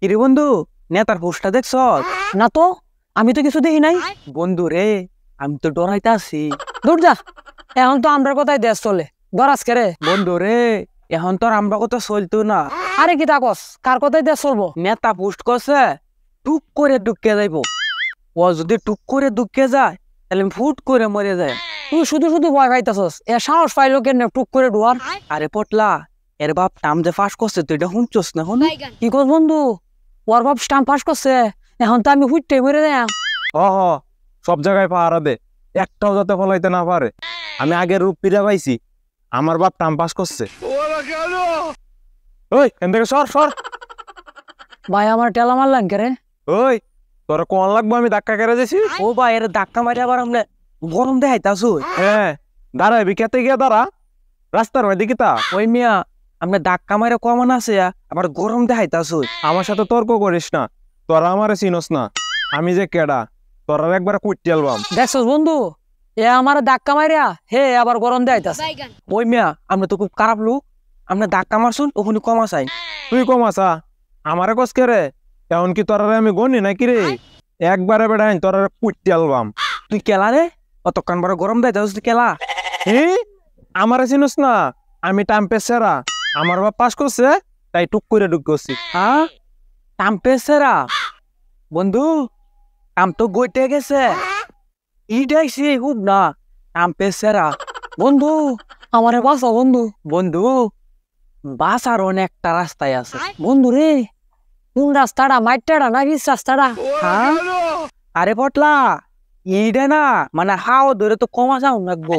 কিরে বন্ধু, নেতার পোস্টটা দেখছ? না তো, আমি তো কিছু দেখি নাই। বন্ধু রে, আমি তো ডরাইতে আছি। দূর যা, এখন তো আমরা কোথায় দেশ চলে গরাজ কে রে। বন্ধু রে, এখন তো আর আমরা কথা চলতো না। আরে কি তাকস, কার কোথায় দেশ চলবো? নেতা পোস্ট করছে টুক করে ডুবকে যাইব। ও যদি টুক করে ডুবকে যায় তাহলে ফুট করে মরে যায়। তুই শুধু শুধু ভয় পাইতেছস, এ সাহস পাইলো কেন টুক করে ডুয়ার? আরে পটলা, এর বাপ টাম যে ফাঁস করছে তুই এটা শুনছস না? শুন কি কস বন্ধু, ওর বাপ স্টাম্প পাস করছে, এখন তো আমি হুইটে মরে যাই। সব জায়গায় পাহারা দে, একটাও যাতে ফলাইতে না পারে। আমি আগের রূপ ফিরে পাইছি, আমার বাপ টাম পাস করছে। ওই এখান থেকে সর সর। ভাই আমার টেলা মারলাম কে রে? ওই তোরা কোন লাগবো, আমি ধাক্কা কেড়ে দিছি। ও ভাই, এর ধাক্কা মারি আবার আমরা গরম দেখাইতাছু। হ্যাঁ দাঁড়াবি, খেতে গিয়া দাঁড়া, রাস্তার মধ্যে কি তা? ওই মিয়া, আমরা ধাক্কা মারে কমান আছে আবার গরম দেখাইতাছু। আমার সাথে তর্ক করিস না, তোরা আমারে চিনস না, আমি যে কেডা তোরা একবার কুইটি আলবাম। দেখছস বন্ধু, এ আমার ধাক্কা মারিয়া হে আবার গরম দেয়তাছে। ওই মিয়া, আমরা তো খুব খারাপ লোক, আমরা ধাক্কা মারছুন ওখানে কমা চাই। তুই কম আসা, আমারে কস কে রে? এমন কি তোরা আমি গনি নাকি রে? একবারে বেড়াইন তোরা কুইটি আলবাম। তুই কেলা রে, অতক্ষণ বড় গরম দেখাইতাছু তুই কেলা? আমারে চিনস না, আমি টাম্পেসেরা, আমার বাপ পাস করছে তাই টুক করে ঢুক করছি। হ্যাঁ, টাম্পেসেরা বন্ধু, টাম তো গইতে গেছে, ইডাইছে খুব না টাম্পেসেরা। বন্ধু আমারে বাঁচাও বন্ধু। বন্ধু, বাসার অনেকটা রাস্তায় আছে। বন্ধু রে, কোন রাস্তাটা, মাইটাটা না বিচ রাস্তাটা? হ্যাঁ, আরে পটলা, ইডে না মানে হাও ধরে তো কমা যাও লাগবো।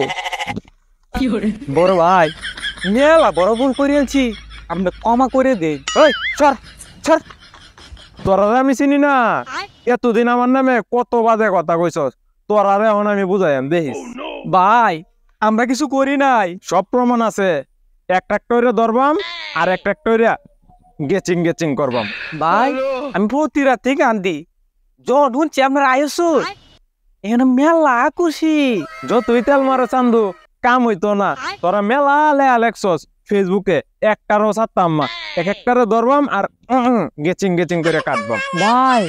বড় ভাই, মেলা বড় ভুল করিয়েছি, আপনি কমা করে দে। ওই সর সর, তোরা আমি চিনি না, এতদিন আমার নামে কত বাজে কথা কইছস, তোরা এখন আমি বুঝাই দেখিস। ভাই, আমরা কিছু করি নাই। সব প্রমাণ আছে, এক ট্রাক্টরে ধরবাম আর এক ট্রাক্টরে গেচিং গেচিং করবাম। ভাই, আমি প্রতি রাত থেকে আনদি জন শুনছি আপনার আয়সু এখানে মেলা খুশি। যতই তেল মারো চান্দু, কাম হইতো না। তোরা মেলা লেয়া লেখছস ফেসবুকে, একটারও ছাড়তাম না, এক একটারে ধরবাম আর গেচিং গেচিং করে কাটবাম। ভাই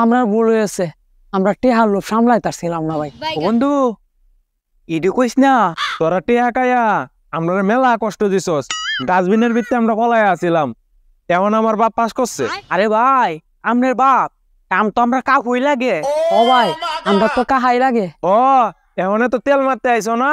আমরা ভুল হয়েছে, আমরা টেহার লোভ সামলাইতাছিলাম না ভাই। বন্ধু, ইডি কইস না। তোরা টেহা কায়া আমরা মেলা কষ্ট দিছস, ডাস্টবিনের ভিতরে আমরা ফলাইয়া আছিলাম, এখন আমার বাপ পাস করছে। আরে ভাই, আমনের বাপ কাম তো আমরা কাকুই লাগে। ও ভাই, আমরা তো কাহাই লাগে। ও এখন তো তেল মারতে আইছো না?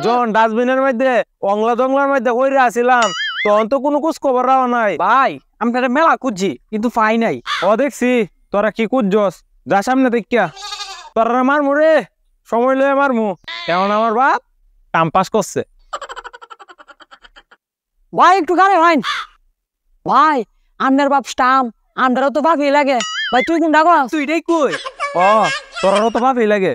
যখন ডাস্টবিনের মধ্যে অংলা জংলার মধ্যে কইরা আছিলাম তখন তো কোনো খোঁজ খবর রাও নাই। ভাই, আমরা মেলা খুঁজছি কিন্তু পাই নাই। ও দেখছি তোরা কি খুঁজছস, যা সামনে দেখিয়া, তোরা মারমু রে, সময় লয়ে মারমু। এখন আমার বাপ কাম পাস করছে। ভাই একটু গানে ভাই, ভাই আন্ডার বাপ স্টাম্প, আন্ডারও তো বাপই লাগে। ভাই তুই কোনটা কস? তুই এটাই কই? ও তোরারও তো ভাবই লাগে।